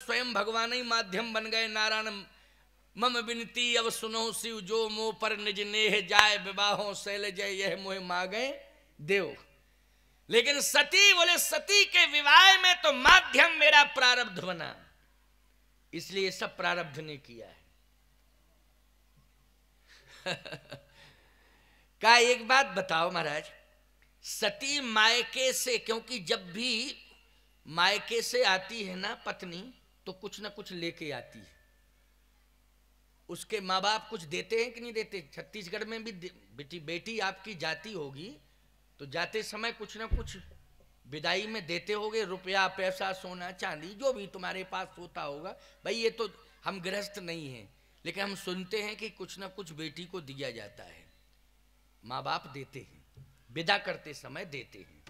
स्वयं भगवान ही माध्यम बन गए। नारायण मम विनती अब सुनो शिव, जो मोह पर निज नेह जाय, विवाहों शैल जय यह मोह मांगे देव। लेकिन सती बोले सती के विवाह में तो माध्यम मेरा प्रारब्ध बना, इसलिए सब प्रारब्ध ने किया है। का एक बात बताओ महाराज, सती मायके से, क्योंकि जब भी मायके से आती है ना पत्नी तो कुछ ना कुछ लेके आती है। उसके माँ बाप कुछ देते हैं कि नहीं देते? छत्तीसगढ़ में भी बेटी आपकी जाती होगी तो जाते समय कुछ ना कुछ विदाई में देते होगे, रुपया पैसा सोना चांदी जो भी तुम्हारे पास होता होगा। भाई ये तो हम गृहस्थ नहीं हैं, लेकिन हम सुनते हैं कि कुछ ना कुछ बेटी को दिया जाता है, माँ बाप देते हैं, विदा करते समय देते हैं,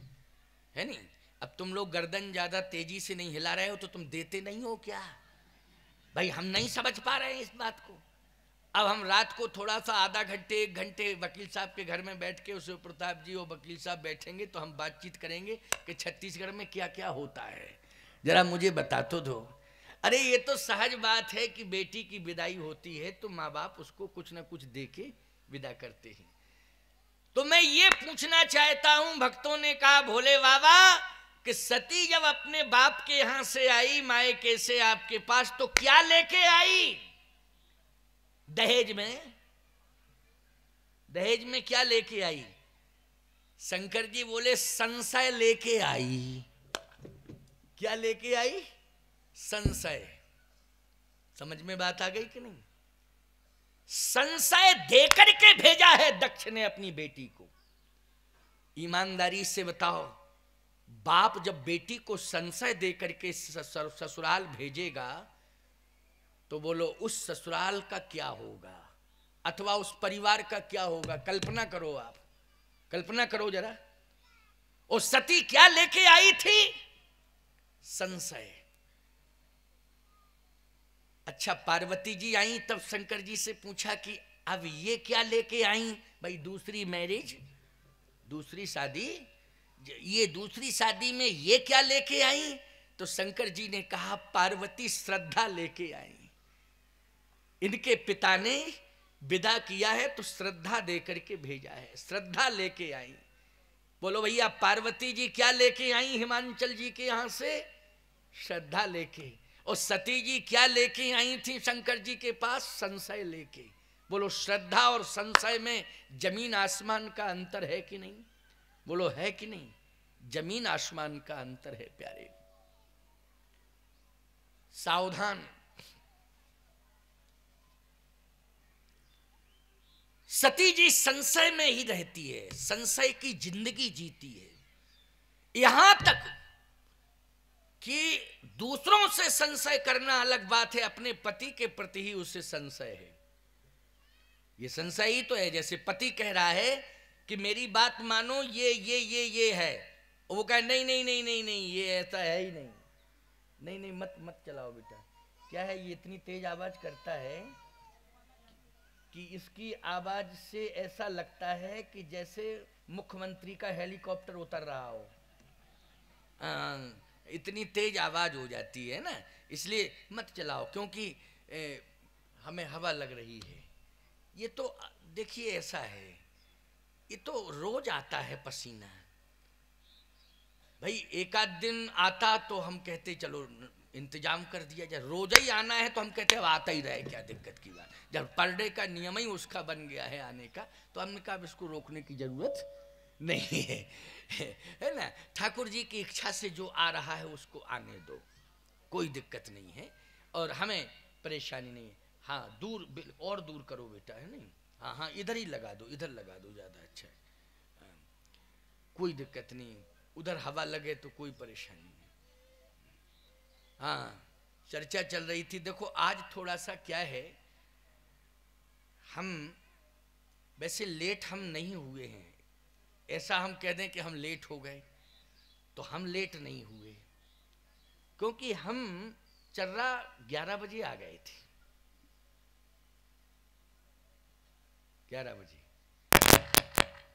है नहीं? अब तुम लोग गर्दन ज्यादा तेजी से नहीं हिला रहे हो तो तुम देते नहीं हो क्या? भाई हम नहीं समझ पा रहे हैं इस बात को। अब हम रात को थोड़ा सा आधा घंटे 1 घंटे वकील साहब के घर में बैठ के, शिव प्रताप जी और वकील साहब बैठेंगे तो हम बातचीत करेंगे कि छत्तीसगढ़ में क्या क्या होता है, जरा मुझे बता तो दो। अरे ये तो सहज बात है कि बेटी की विदाई होती है तो माँ बाप उसको कुछ ना कुछ दे के विदा करते हैं। तो मैं ये पूछना चाहता हूं, भक्तों ने कहा भोले बाबा कि सती जब अपने बाप के यहां से आई मायके से आपके पास तो क्या लेके आई? दहेज में क्या लेके आई? शंकर जी बोले संशय लेके आई। क्या लेके आई? संशय। समझ में बात आ गई कि नहीं? संशय देकर के भेजा है दक्ष ने अपनी बेटी को। ईमानदारी से बताओ, बाप जब बेटी को संशय देकर के ससुराल भेजेगा तो बोलो उस ससुराल का क्या होगा, अथवा उस परिवार का क्या होगा? कल्पना करो, आप कल्पना करो जरा। और सती क्या लेके आई थी? संशय। अच्छा, पार्वती जी आई तब शंकर जी से पूछा कि अब ये क्या लेके आई? भाई दूसरी मैरिज, दूसरी शादी, ये दूसरी शादी में ये क्या लेके आई? तो शंकर जी ने कहा पार्वती श्रद्धा लेके आई। इनके पिता ने विदा किया है तो श्रद्धा दे करके भेजा है, श्रद्धा लेके आई। बोलो भैया पार्वती जी क्या लेके आई हिमांचल जी के यहां से? श्रद्धा लेके। और सती जी क्या लेके आई थी शंकर जी के पास? संशय लेके। बोलो श्रद्धा और संशय में जमीन आसमान का अंतर है कि नहीं? बोलो है कि नहीं? जमीन आसमान का अंतर है प्यारे। सावधान। सती जी संशय में ही रहती है, संशय की जिंदगी जीती है, यहां तक कि दूसरों से संशय करना अलग बात है, अपने पति के प्रति ही उसे संशय है। ये संशय ही तो है। जैसे पति कह रहा है कि मेरी बात मानो, ये है, और वो कहे नहीं नहीं नहीं नहीं नहीं ये ऐसा है ही नहीं, नहीं नहीं मत मत चलाओ बेटा। क्या है ये इतनी तेज आवाज करता है कि इसकी आवाज से ऐसा लगता है कि जैसे मुख्यमंत्री का हेलीकॉप्टर उतर रहा हो। इतनी तेज आवाज हो जाती है ना, इसलिए मत चलाओ, क्योंकि हमें हवा लग रही है। ये तो देखिए ऐसा है, ये तो रोज आता है पसीना। भाई एक आध दिन आता तो हम कहते चलो इंतजाम कर दिया जाए, रोज ही आना है तो हम कहते हैं आता ही रहे, क्या दिक्कत की बात। जब पर डे का नियम ही उसका बन गया है आने का, तो हमने कहा इसको रोकने की जरूरत नहीं है, है ना? ठाकुर जी की इच्छा से जो आ रहा है उसको आने दो, कोई दिक्कत नहीं है और हमें परेशानी नहीं है। हाँ दूर और दूर करो बेटा, है नहीं? हाँ हाँ इधर ही लगा दो, इधर लगा दो, ज़्यादा अच्छा है। कोई दिक्कत नहीं, उधर हवा लगे तो कोई परेशानी नहीं। हाँ चर्चा चल रही थी। देखो आज थोड़ा सा क्या है, हम वैसे लेट हम नहीं हुए हैं, ऐसा हम कह दें कि हम लेट हो गए तो हम लेट नहीं हुए, क्योंकि हम चर्रा 11 बजे आ गए थे। 11 बजे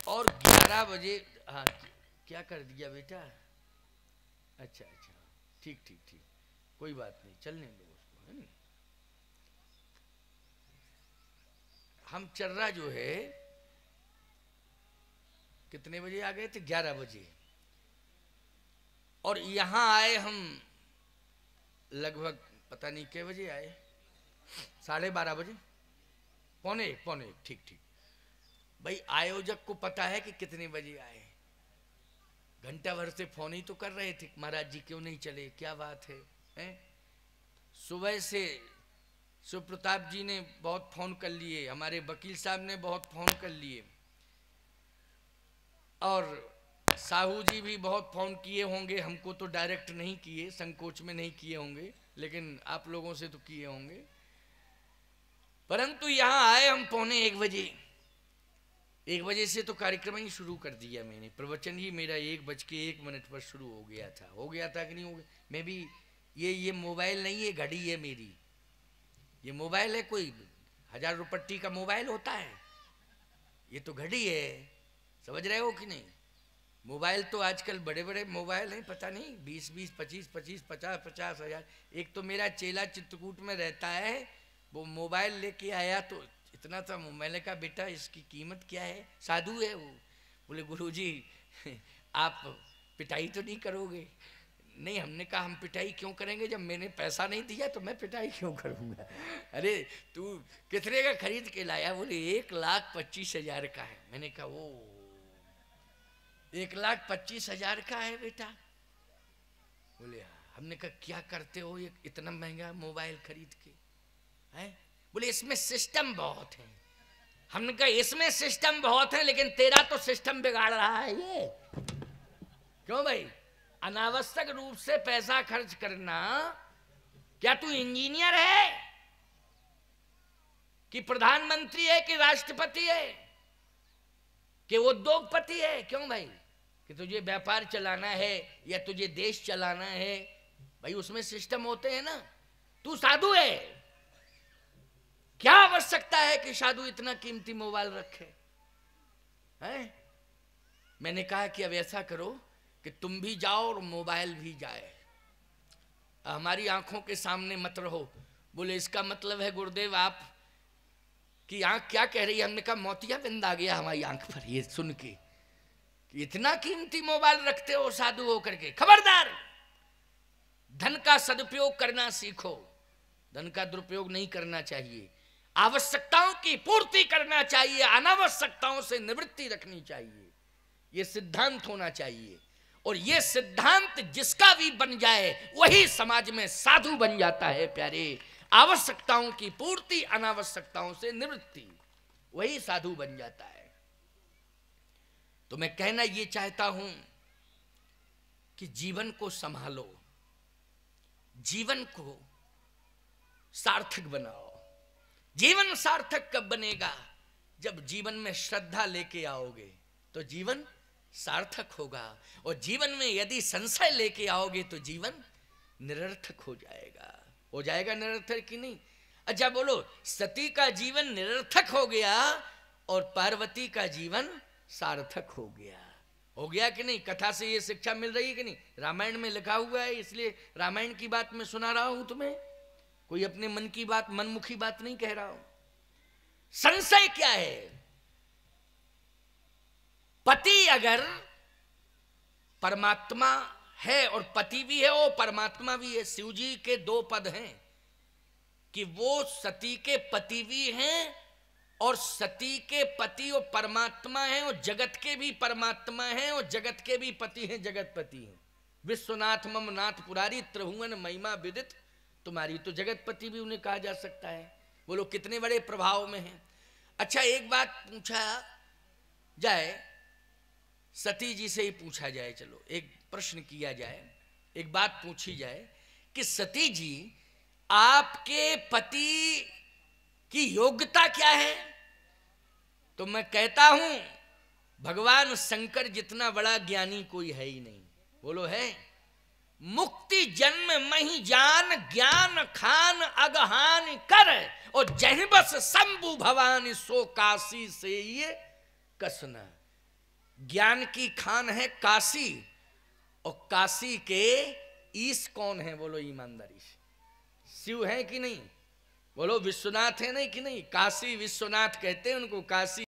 और 11 बजे क्या कर दिया बेटा? अच्छा अच्छा ठीक ठीक ठीक, कोई बात नहीं, चलने दो उसको, है नहीं। हम चर्रा जो है कितने बजे आ गए थे? 11 बजे। और यहां आए हम लगभग पता नहीं कितने बजे आए, 12:30 बजे, पौने एक, ठीक ठीक। भाई आयोजक को पता है कि कितने बजे आए, घंटा भर से फोन ही तो कर रहे थे, महाराज जी क्यों नहीं चले, क्या बात है, हैं? सुबह से सुप्रताप जी ने बहुत फोन कर लिए, हमारे वकील साहब ने बहुत फोन कर लिए, और साहू जी भी बहुत फोन किए होंगे, हमको तो डायरेक्ट नहीं किए, संकोच में नहीं किए होंगे, लेकिन आप लोगों से तो किए होंगे। परंतु यहां आए हम पौने 1 बजे। 1 बजे से तो कार्यक्रम ही शुरू कर दिया मैंने, प्रवचन ही मेरा 1:01 पर शुरू हो गया था कि नहीं हो गया। मैं भी ये मोबाइल नहीं है, घड़ी है मेरी, ये मोबाइल है, कोई 1000 रुपट्टी का मोबाइल होता है, ये तो घड़ी है, समझ रहे हो कि नहीं। मोबाइल तो आजकल बड़े बड़े मोबाइल हैं, पता नहीं 20-20, 25-25, 50-50 हजार। एक तो मेरा चेला चित्रकूट में रहता है, वो मोबाइल लेके आया तो इतना सा, मैंने कहा बेटा इसकी कीमत क्या है, साधु है वो, बोले गुरुजी आप पिटाई तो नहीं करोगे? नहीं, हमने कहा हम पिटाई क्यों करेंगे, जब मैंने पैसा नहीं दिया तो मैं पिटाई क्यों करूँगा। अरे तू कितने का खरीद के लाया? बोले 1,25,000 का है। मैंने कहा वो 1,25,000 का है बेटा? बोले हाँ। हमने कहा क्या करते हो ये इतना महंगा मोबाइल खरीद के, हैं? बोले इसमें सिस्टम बहुत है। हमने कहा इसमें सिस्टम बहुत है, लेकिन तेरा तो सिस्टम बिगाड़ रहा है ये। क्यों भाई? अनावश्यक रूप से पैसा खर्च करना, क्या तू इंजीनियर है कि प्रधानमंत्री है कि राष्ट्रपति है कि उद्योगपति है? क्यों भाई? कि तुझे व्यापार चलाना है या तुझे देश चलाना है, भाई उसमें सिस्टम होते हैं ना। तू साधु है, क्या आवश्यकता है कि साधु इतना कीमती मोबाइल रखे, हैं? मैंने कहा कि अब ऐसा करो कि तुम भी जाओ और मोबाइल भी जाए, हमारी आंखों के सामने मत रहो। बोले इसका मतलब है गुरुदेव आप की आंख क्या कह रही है? हमने कहा मोतियाबिंद आ गया हमारी आंख पर ये सुन के, इतना कीमती मोबाइल रखते हो साधु होकर के। खबरदार, धन का सदुपयोग करना सीखो, धन का दुरुपयोग नहीं करना चाहिए, आवश्यकताओं की पूर्ति करना चाहिए, अनावश्यकताओं से निवृत्ति रखनी चाहिए, ये सिद्धांत होना चाहिए। और ये सिद्धांत जिसका भी बन जाए वही समाज में साधु बन जाता है प्यारे। आवश्यकताओं की पूर्ति, अनावश्यकताओं से निवृत्ति, वही साधु बन जाता है। तो मैं कहना ये चाहता हूं कि जीवन को संभालो, जीवन को सार्थक बनाओ। जीवन सार्थक कब बनेगा? जब जीवन में श्रद्धा लेके आओगे तो जीवन सार्थक होगा, और जीवन में यदि संशय लेके आओगे तो जीवन निरर्थक हो जाएगा। हो जाएगा निरर्थक कि नहीं? अच्छा बोलो, सती का जीवन निरर्थक हो गया और पार्वती का जीवन सार्थक हो गया कि नहीं? कथा से ये शिक्षा मिल रही है कि नहीं? रामायण में लिखा हुआ है, इसलिए रामायण की बात मैं सुना रहा हूं तुम्हें, कोई अपने मन की बात, मनमुखी बात नहीं कह रहा हूं। संशय क्या है? पति अगर परमात्मा है, और पति भी है और परमात्मा भी है, शिव जी के 2 पद हैं कि वो सती के पति भी हैं और सती के पति और परमात्मा हैं, और जगत के भी परमात्मा हैं और जगत के भी पति हैं, जगतपति हैं। विश्वनाथ मम नाथ पुरारी त्रिभुवन महिमा विदित तुम्हारी, तो जगतपति भी उन्हें कहा जा सकता है। बोलो कितने बड़े प्रभाव में हैं। अच्छा एक बात पूछा जाए, सती जी से ही पूछा जाए, चलो एक प्रश्न किया जाए, एक बात पूछी जाए कि सती जी आपके पति की योग्यता क्या है? तो मैं कहता हूं भगवान शंकर जितना बड़ा ज्ञानी कोई है ही नहीं। बोलो है? मुक्ति जन्म मही जान ज्ञान खान अगहान कर, और जह बस शंभु भवानी सो काशी से ये कसना। ज्ञान की खान है काशी, और काशी के ईश कौन है, बोलो ईमानदारी से, शिव है कि नहीं, बोलो विश्वनाथ है नहीं कि नहीं, काशी विश्वनाथ कहते हैं उनको, काशी